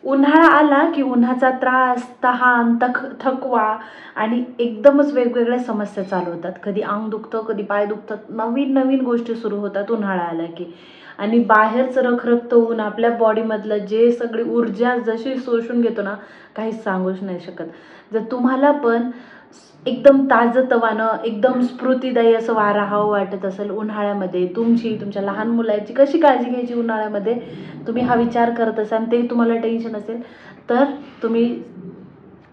उन्हाळा आला की उन्हाचा त्रास, तहान, थकवा आणि एकदमच वेगवेगळ्या समस्या चालू होतात. कधी अंग दुखतं, कधी पाय दुखतात, नवीन नवीन गोष्टी सुरू होतात उन्हाळा आला की. आणि बाहेरचं रखरखतं ऊन आपल्या बॉडीमधलं जे सगळी ऊर्जा जशी शोषून घेतो ना, काहीच सांगूच नाही शकत. जर तुम्हाला पण एकदम ताजंतवानं, एकदम स्फूर्तिदायी असं वारा हवं वाटत असेल उन्हाळ्यामध्ये, तुमच्या लहान मुलाची कशी काळजी घ्यायची उन्हाळ्यामध्ये, तुम्ही हा विचार करत असाल, ते तुम्हाला टेन्शन असेल, तर तुम्ही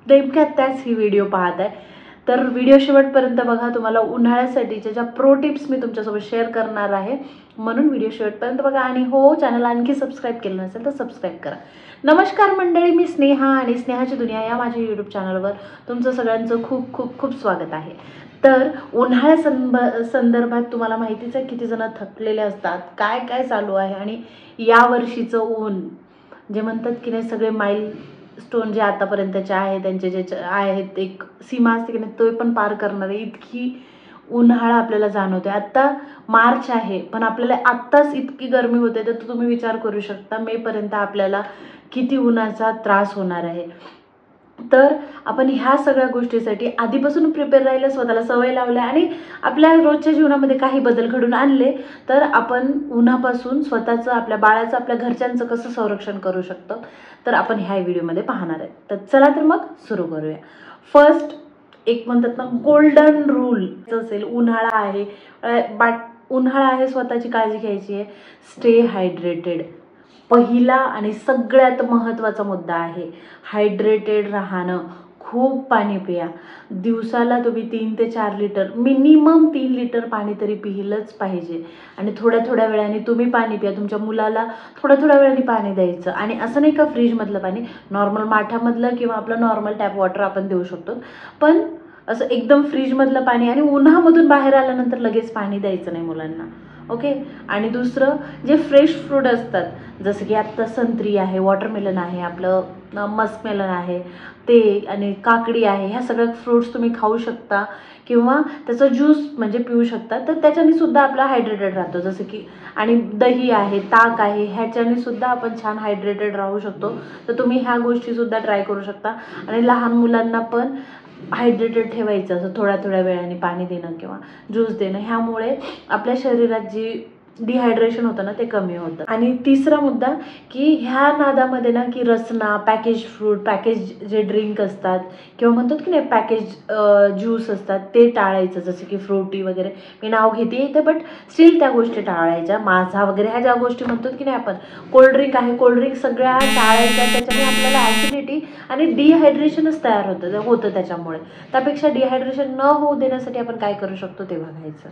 नेमक्या त्याच ही व्हिडिओ पाहत आहे. तर व्हिडिओ शेवटपर्यंत बघा. तुम्हाला उन्हाळ्यासाठीच्या ज्या प्रो टिप्स मी तुमच्यासोबत शेअर करणार आहे, म्हणून व्हिडिओ शेवटपर्यंत बघा. आणि हो, चॅनल आणखी सबस्क्राईब केलं नसेल तर सबस्क्राईब करा. नमस्कार मंडळी, मी स्नेहा आणि स्नेहाची दुनिया या माझ्या यूट्यूब चॅनलवर तुमचं सगळ्यांचं खूप खूप खूप स्वागत आहे. तर उन्हाळ्या संदर्भात तुम्हाला माहितीच आहे, किती जण थकलेले असतात, काय काय चालू आहे. आणि यावर्षीचं ऊन जे म्हणतात की नाही, सगळे माइलस्टोन जे आतापर्यंतचे आहे त्यांचे जे आहेत, एक सीमा असते की नाही, तो पण पार करणारे इतकी उन्हाळा आपल्याला जाणवते. आत्ता मार्च आहे, पण आपल्याला आत्ताच इतकी गरमी होते. तर तुम्ही विचार करू शकता मेपर्यंत आपल्याला किती उन्हाचा त्रास होणार आहे. तर आपण ह्या सगळ्या गोष्टीसाठी आधीपासून प्रिपेअर राहिलं, स्वतःला सवय लावल्या आणि आपल्या रोजच्या जीवनामध्ये काही बदल घडून आणले, तर आपण उन्हापासून स्वतःचं, आपल्या बाळाचं, आपल्या घरच्यांचं कसं संरक्षण करू शकतो, तर आपण ह्या व्हिडिओमध्ये पाहणार आहे. तर चला तर मग सुरू करूया. फर्स्ट, एक म्हणतात ना गोल्डन रूल असेल, उन्हाळा आहे, उन्हाळा आहे, स्वतःची काळजी घ्यायची आहे, स्टे हायड्रेटेड. पहिला आणि सगळ्यात महत्त्वाचा मुद्दा आहे हायड्रेटेड राहणं. खूप पाणी पिया. दिवसाला तुम्ही 3 ते 4 लिटर, मिनिमम 3 लिटर पाणी तरी पिलंच पाहिजे. आणि थोड्या थोड्या वेळाने तुम्ही पाणी पिया. तुमच्या मुलाला थोड्या थोड्या वेळाने पाणी द्यायचं. आणि असं नाही का फ्रीजमधलं पाणी, नॉर्मल माठामधलं किंवा आपलं नॉर्मल टॅप वॉटर आपण देऊ शकतो, पण असं एकदम फ्रीजमधलं पाणी. आणि उन्हामधून बाहेर आल्यानंतर लगेच पाणी द्यायचं नाही मुलांना, ओके. आणि दुसरं, जे फ्रेश फ्रूट असतात, जसं की आत्ता संत्री आहे, वॉटरमेलन आहे, आपलं मस्कमेलन आहे ते, आणि काकडी आहे, ह्या सगळ्या फ्रूट्स तुम्ही खाऊ शकता किंवा त्याचं ज्यूस म्हणजे पिऊ शकता. तर त्याच्याने सुद्धा आपला हायड्रेटेड राहतो. जसं की, आणि दही आहे, ताक आहे, ह्याच्याने सुद्धा आपण छान हायड्रेटेड राहू शकतो. तर तुम्ही ह्या गोष्टीसुद्धा ट्राय करू शकता. आणि लहान मुलांना पण हायड्रेटेड ठेवायचं, असं थोड्या थोड्या वेळाने पाणी देणं किंवा ज्यूस देणं, ह्यामुळे आपल्या शरीरात जी डिहायड्रेशन होतं ना, ते कमी होतं. आणि तिसरा मुद्दा, की ह्या नादामध्ये ना, की रसना, पॅकेज फ्रूट, पॅकेज जे ड्रिंक असतात किंवा म्हणतात की नाही पॅकेज ज्यूस असतात, ते टाळायचं. जसं की फ्रुटी वगैरे, मी नाव घेते इथे, बट स्टील त्या गोष्टी टाळायच्या. माझा वगैरे ह्या ज्या गोष्टी म्हणतो की नाही आपण, कोल्ड्रिंक आहे, कोल्ड्रिंक सगळ्या टाळायच्या. त्याच्यामुळे आपल्याला ॲसिडिटी आणि डिहायड्रेशनच तयार होतं त्याच्यामुळे. त्यापेक्षा डिहायड्रेशन न होऊ देण्यासाठी आपण काय करू शकतो ते बघायचं.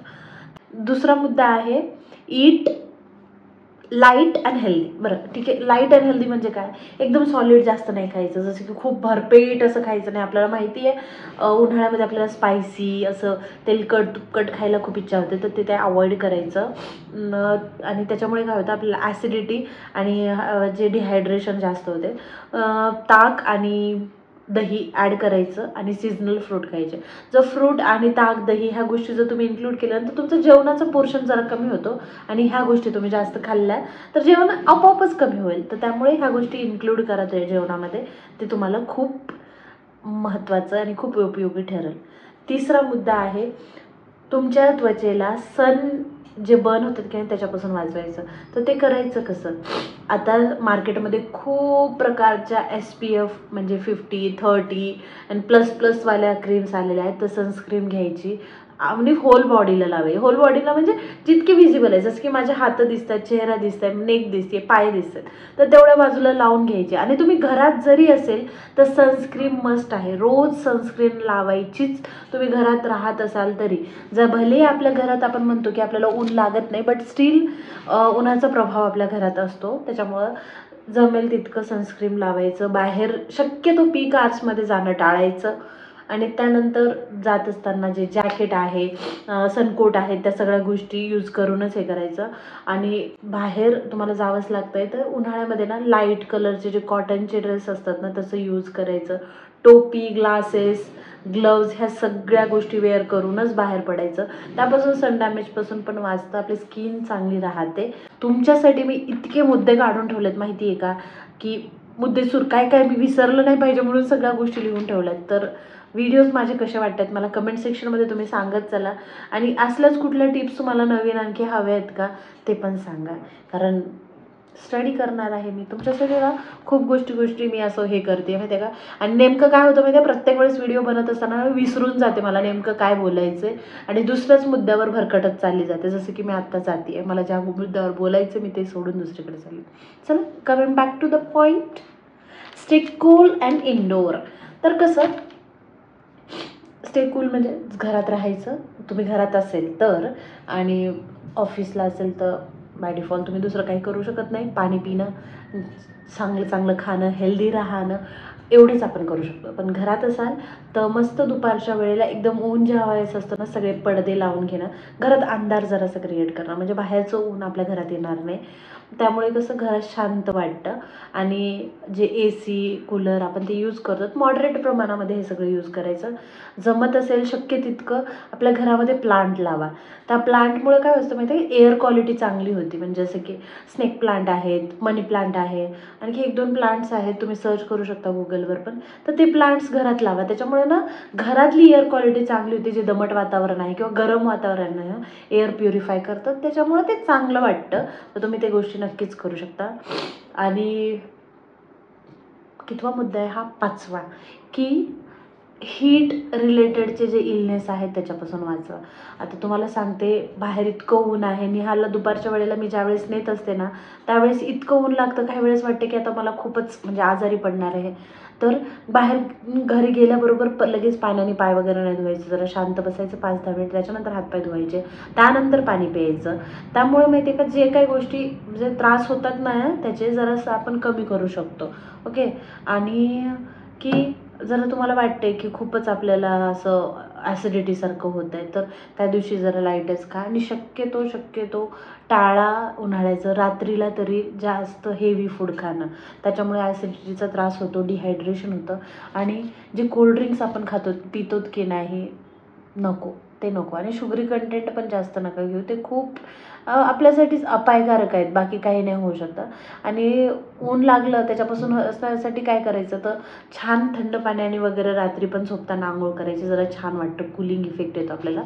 दुसरा मुद्दा आहे, ईट लाईट अँड हेल्दी. बरं ठीक आहे, लाईट अँड हेल्दी म्हणजे काय, एकदम सॉलिड जास्त नाही खायचं, जसं की खूप भरपेट असं खायचं नाही. आपल्याला माहिती आहे उन्हाळ्यामध्ये आपल्याला स्पायसी असं तेलकट तुपकट खायला खूप इच्छा होते, तर ते अवॉइड करायचं. आणि त्याच्यामुळे काय होतं, आपल्याला ॲसिडिटी आणि जे डिहायड्रेशन जास्त होते. ताक आणि दही ॲड करायचं आणि सीजनल फ्रूट खायचे. जर फ्रूट आणि ताक, दही ह्या गोष्टी जर तुम्ही इन्क्लूड केल्या तर तुमचं जेवणाचं पोर्शन जरा कमी होतो. आणि ह्या गोष्टी तुम्ही जास्त खाल्ल्या तर जेवण आपोआपच कमी होईल. तर त्यामुळे ह्या गोष्टी इन्क्लूड करा त्या जेवणामध्ये. ते तुम्हाला खूप महत्त्वाचं आणि खूप उपयोगी ठरेल. तिसरा मुद्दा आहे, तुमच्या त्वचेला सन जे बर्न होतात की नाही त्याच्यापासून वाचवायचं. तर ते करायचं कसं, आता मार्केटमध्ये खूप प्रकारच्या SPF म्हणजे 50, 30 आणि प्लसवाल्या क्रीम्स आलेल्या आहेत. तर सनस्क्रीम घ्यायची आणि होल बॉडीला लावायची. होल बॉडीला म्हणजे जितकी विजिबल आहे, जसं की माझे हात दिसतात, चेहरा दिसतात, नेक दिसते, पाय दिसतात, तर तेवढ्या बाजूला लावून घ्यायचे. आणि तुम्ही घरात जरी असेल तर सनस्क्रीन मस्ट आहे, रोज सनस्क्रीन लावायचीच. तुम्ही घरात राहत असाल तरी, जर भले आपल्या घरात आपण म्हणतो की आपल्याला ऊन लागत नाही, बट स्टील उन्हाचा प्रभाव आपल्या घरात असतो. त्याच्यामुळं जमेल तितकं सनस्क्रीन लावायचं. बाहेर शक्यतो पीक आवर्समध्ये जाणं टाळायचं. आणि त्यानंतर जात असताना जे जॅकेट आहे, सनकोट आहे, त्या सगळ्या गोष्टी यूज करूनच हे करायचं. आणि बाहेर तुम्हाला जावंच लागतं आहे तर उन्हाळ्यामध्ये ना लाईट कलरचे जे कॉटनचे ड्रेस असतात ना, तसं यूज करायचं. टोपी, ग्लासेस, ग्लव्ज ह्या सगळ्या गोष्टी वेअर करूनच बाहेर पडायचं. त्यापासून सन डॅमेजपासून पण वाचतं, आपली स्किन चांगली राहते. तुमच्यासाठी मी इतके मुद्दे काढून ठेवलेत माहिती आहे का, की मुद्देसूद काय काय मी विसरलं नाही पाहिजे म्हणून सगळ्या गोष्टी लिहून ठेवल्यात. तर व्हिडिओज माझे कसे वाटतात मला कमेंट सेक्शनमध्ये तुम्ही सांगत चला. आणि असल्याच कुठल्या टिप्स तुम्हाला नवीन आणखी हवे आहेत का ते पण सांगा, कारण स्टडी करणार आहे मी तुमच्यासाठी ना. खूप गोष्टी मी असं हे करते माहिती आहे का. आणि नेमकं काय होतं माहिती आहे, प्रत्येक वेळेस व्हिडिओ बनत असताना विसरून जाते मला नेमकं काय बोलायचं आहे आणि दुसऱ्याच मुद्द्यावर भरकटत चालली जाते. जसं की मी आत्ता जाते आहे, मला ज्या मुद्द्यावर बोलायचं मी ते सोडून दुसरीकडे चालली. चला coming back to the point, stay cool and indoor. तर कसं स्टे कूल म्हणजे घरात राहायचं, तुम्ही घरात असेल तर, आणि ऑफिसला असेल तर बाय डिफॉल्ट तुम्ही दुसरं काही करू शकत नाही. पाणी पिणं, चांगलं चांगलं खाणं, हेल्दी राहणं, एवढेच आपण करू शकतो. पण घरात असाल तर मस्त दुपारच्या वेळेला एकदम ऊन ज्यावेळेस असतं ना, सगळे पडदे लावून घेणं, घरात अंधार जरासं क्रिएट करणं, म्हणजे बाहेरचं ऊन आपल्या घरात येणार नाही. त्यामुळे कसं घरात शांत वाटतं. आणि जे AC कूलर आपण ते यूज करतो मॉडरेट प्रमाणामध्ये हे सगळं यूज करायचं. जमत असेल शक्य तितकं आपल्या घरामध्ये प्लांट लावा. त्या प्लांटमुळे काय असतं माहिती आहे, एअर क्वालिटी चांगली होती. म्हणजे जसं की स्नेक प्लांट आहेत, मनी प्लांट आहे, आणखी 1-2 प्लांट्स आहेत, तुम्ही सर्च करू शकता गुगलवर पण. तर ते प्लांट्स घरात लावा. त्याच्यामुळे ना घरातली एअर क्वालिटी चांगली होती. जे दमट वातावरण आहे किंवा गरम वातावरण आहे एअर प्युरिफाय करतात, त्याच्यामुळे ते चांगलं वाटतं. तर तुम्ही ते गोष्टी नक्कीच करू शकता. आणि कितवा मुद्दा आहे हा, 5वा, की हीट रिलेटेडचे जे इलनेस आहेत त्याच्यापासून वाचवा. आता तुम्हाला सांगते, बाहेर इतकं ऊन आहे. निहालला दुपारच्या वेळेला मी ज्यावेळेस नेत असते ना, त्यावेळेस इतकं ऊन लागतं, काही वेळेस वाटते की आता मला खूपच म्हणजे आजारी पडणार आहे. तर बाहेर घरी गेल्याबरोबर लगेच पाण्याने पाय वगैरे नाही धुवायचं, जरा शांत बसायचं 5-10 मिनिट, त्याच्यानंतर हातपाय धुवायचे, त्यानंतर पाणी प्यायचं. त्यामुळे माहिती आहे का, जे काही गोष्टी म्हणजे त्रास होतात ना त्याचे जरासं आपण कमी करू शकतो. ओके. आणि की जर तुम्हाला वाटते की खूपच आपल्याला असं ॲसिडिटीसारखं होत आहे, तर त्या दिवशी जरा लाईटच खा. आणि शक्यतो टाळा उन्हाळ्याचं, रात्रीला तरी जास्त हेवी फूड खाणं. त्याच्यामुळे ॲसिडिटीचा त्रास होतो, डिहायड्रेशन होतं. आणि जे कोल्ड्रिंक्स आपण पितो की नाही, नको ते नको. आणि शुगरी कंटेंट पण जास्त नका घेऊ, ते खूप आपल्यासाठीच अपायकारक आहेत, बाकी काही नाही होऊ शकतं. आणि ऊन लागलं त्याच्यापासून असण्यासाठी काय करायचं, तर छान थंड पाण्याने वगैरे रात्री पण झोपताना आंघोळ करायची, जरा छान वाटतं, कूलिंग इफेक्ट येतो आपल्याला.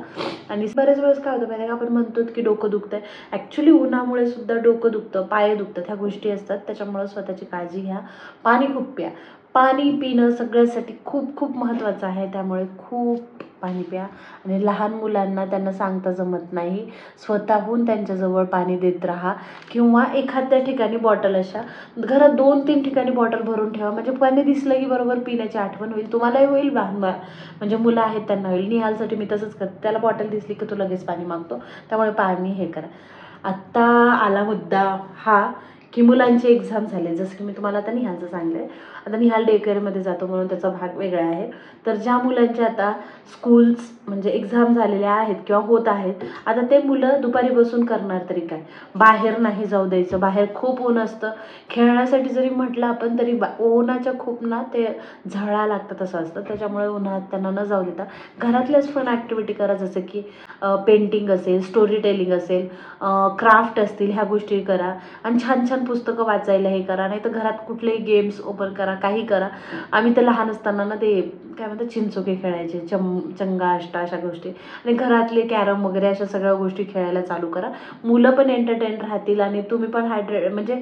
आणि बऱ्याच वेळेस काय होतं माहिती आहे का, आपण म्हणतो की डोकं दुखतं आहे, ॲक्च्युली उन्हामुळे सुद्धा डोकं दुखतं, पाय दुखतात, ह्या गोष्टी असतात. त्याच्यामुळं स्वतःची काळजी घ्या, पाणी खूप प्या. पाणी पिणं सगळ्यासाठी खूप खूप महत्त्वाचं आहे, त्यामुळे खूप पाणी प्या. आणि लहान मुलांना त्यांना सांगता जमत नाही, स्वतःहून त्यांच्याजवळ पाणी देत राहा. किंवा एखाद्या ठिकाणी बॉटल, अशा घरात 2-3 ठिकाणी बॉटल भरून ठेवा, म्हणजे पाणी दिसलं की बरोबर पिण्याची आठवण होईल, तुम्हालाही होईल, म्हणजे मुलं आहेत त्यांना होईल. निहालसाठी मी तसंच करते, त्याला बॉटल दिसली की तो लगेच पाणी मागतो, त्यामुळे पाणी हे करा. आत्ता आला मुद्दा हा, की मुलांचे एक्झाम झाले. जसं की मी तुम्हाला आता निहालचं सांगलं आहे, आता निहाल डे केअरमध्ये जातो म्हणून त्याचा भाग वेगळा आहे. तर ज्या मुलांचे आता स्कूल्स म्हणजे एक्झाम झालेल्या आहेत किंवा होत आहेत, आता ते मुलं दुपारी बसून करणार तरी काय, बाहेर नाही जाऊ द्यायचं. बाहेर खूप ऊन असतं, खेळण्यासाठी जरी म्हटलं आपण तरी उन्हाच्या खूप ना ते झळा लागतात असं असतं. त्याच्यामुळे उन्हात त्यांना न जाऊ देता घरातल्याच फन ॲक्टिव्हिटी करा, जसं की पेंटिंग असेल, स्टोरी टेलिंग असेल, क्राफ्ट असतील, ह्या गोष्टी करा. आणि छान छान पुस्तकं वाचायला हे करा, नाही तर घरात कुठलेही गेम्स ओपन करा, काही करा. आम्ही तर लहान असताना ना ते काय म्हणतात चिंचोके खेळायचे, चंगा अष्टा, अशा गोष्टी. आणि घरातले कॅरम वगैरे अशा सगळ्या गोष्टी खेळायला चालू करा. मुलं पण एंटरटेन राहतील आणि तुम्ही पण म्हणजे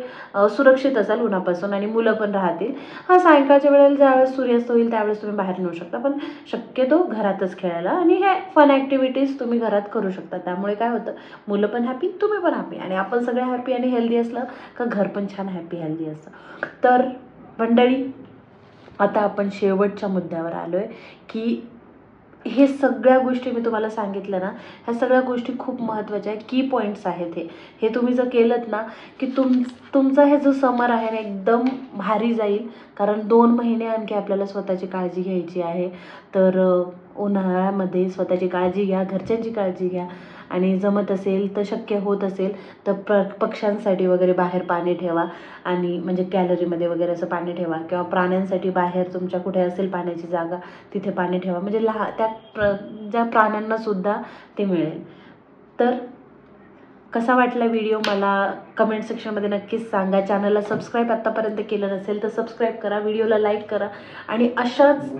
सुरक्षित असाल उन्हापासून, आणि मुलं पण राहतील. हां, सायंकाळच्या वेळेला ज्यावेळेस सूर्यास्त होईल त्यावेळेस तुम्ही बाहेर नेऊ शकता, पण शक्यतो घरातच खेळायला. आणि हे फन ॲक्टिव्हिटीज तुम्ही घरात करू शकता. त्यामुळे काय होतं, मुलं पण हॅपी, तुम्ही पण हॅपी, आणि आपण सगळे हॅपी आणि हेल्दी असलं का घर पण छान हॅपी हेल्दी असतं. तर मंडळी, आता आपण शेवटच्या मुद्द्यावर आलो आहे, की हे सगळ्या गोष्टी मी तुम्हाला सांगितल्या ना, ह्या सगळ्या गोष्टी खूप महत्त्वाच्या आहेत, की पॉईंट्स आहेत. हे तुम्ही जर केलं ना, की तुमचा हे जो समर आहे ना एकदम भारी जाईल. कारण 2 महिने आणखी आपल्याला स्वतःची काळजी घ्यायची आहे. तर उन्हाळ्यामध्ये स्वतःची काळजी घ्या, घरच्यांची काळजी घ्या. आणि जमत असेल तर, शक्य होत असेल तर पक्ष्यांसाठी वगैरे बाहेर पाणी ठेवा. आणि म्हणजे गॅलरीमध्ये वगैरे असं पाणी ठेवा, किंवा प्राण्यांसाठी बाहेर तुमच्या कुठे असेल पाण्याची जागा तिथे पाणी ठेवा, म्हणजे ज्या प्राण्यांनासुद्धा ते मिळेल. तर कसा वाटला व्हिडिओ मला कमेंट सेक्शनमध्ये नक्कीच सांगा. चॅनलला सबस्क्राईब आत्तापर्यंत केलं नसेल तर सबस्क्राईब करा, व्हिडिओला लाईक करा आणि अशाच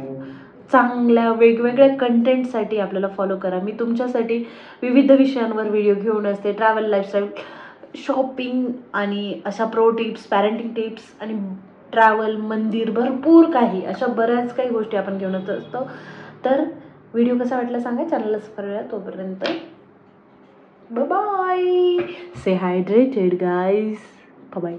चांगल्या वेगवेगळ्या कंटेंटसाठी आपल्याला फॉलो करा. मी तुमच्यासाठी विविध विषयांवर व्हिडिओ घेऊन असते. ट्रॅव्हल, लाईफस्टाईल, शॉपिंग आणि अशा प्रो टिप्स, पॅरेंटिंग टिप्स आणि ट्रॅव्हल, मंदिर, भरपूर काही अशा बऱ्याच काही गोष्टी आपण घेऊनच असतो. तर व्हिडिओ कसा वाटला सांगा, चॅनलला सबस्क्राईब करा. तोपर्यंत bye bye. Stay hydrated, guys. Bye bye.